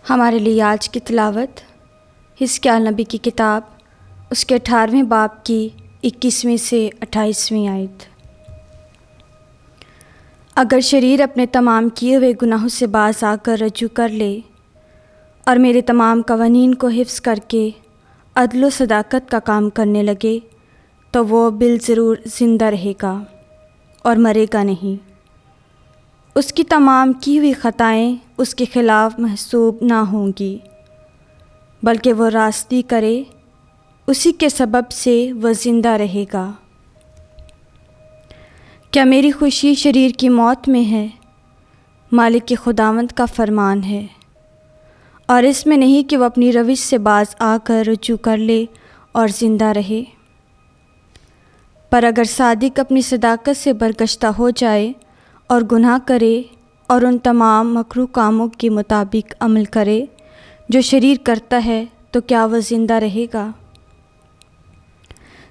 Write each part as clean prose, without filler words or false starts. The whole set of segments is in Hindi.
हमारे लिए आज की तिलावत हिजकिय्याह नबी की किताब उसके 18वें बाब की 21वीं से 28वीं आयत। अगर शरीर अपने तमाम किए हुए गुनाहों से बाज आकर रजू कर ले और मेरे तमाम कवानीन को हिफ्ज़ करके अदल व सदाकत का काम करने लगे तो वो बिल ज़रूर ज़िंदा रहेगा और मरेगा नहीं। उसकी तमाम की हुई ख़ताएँ उसके ख़िलाफ़ महसूब ना होंगी, बल्कि वो रास्ती करे उसी के सबब से वह ज़िंदा रहेगा। क्या मेरी खुशी शरीर की मौत में है? मालिक के खुदावंद का फरमान है, और इसमें नहीं कि वह अपनी रविश से बाज आकर रुजू कर ले और ज़िंदा रहे। पर अगर सादिक अपनी सदाकत से बरगश्ता हो जाए और गुनाह करे और उन तमाम मकरूह कामों के मुताबिक अमल करे जो शरीर करता है, तो क्या वह ज़िंदा रहेगा?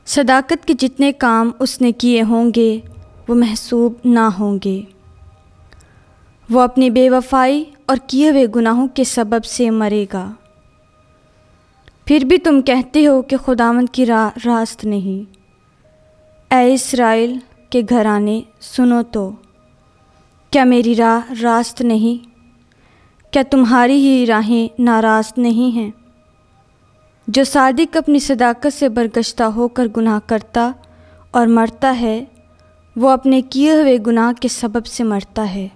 सदाकत के जितने काम उसने किए होंगे वो महसूब ना होंगे। वो अपनी बेवफाई और किए हुए गुनाहों के सबब से मरेगा। फिर भी तुम कहते हो कि खुदावंद की राह रास्त नहीं। ऐ इस्राएल के घराने, सुनो तो, क्या मेरी राह रास्त नहीं? क्या तुम्हारी ही राहें नारास्त नहीं हैं? जो सादिक अपनी सदाकत से बरगश्ता होकर गुनाह करता और मरता है, वो अपने किए हुए गुनाह के सबब से मरता है।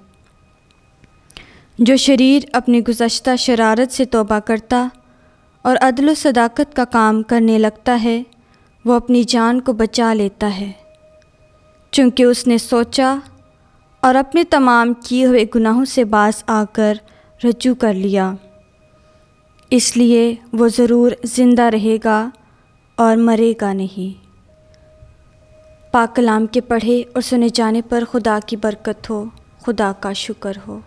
जो शरीर अपनी गुज़श्ता शरारत से तौबा करता और अदल व सदाकत का काम करने लगता है, वो अपनी जान को बचा लेता है, चूँकि उसने सोचा और अपने तमाम किए हुए गुनाहों से बाज आकर रजू कर लिया। इसलिए वो ज़रूर ज़िंदा रहेगा और मरेगा नहीं। पाक कलाम के पढ़े और सुने जाने पर खुदा की बरकत हो। खुदा का शुक्र हो।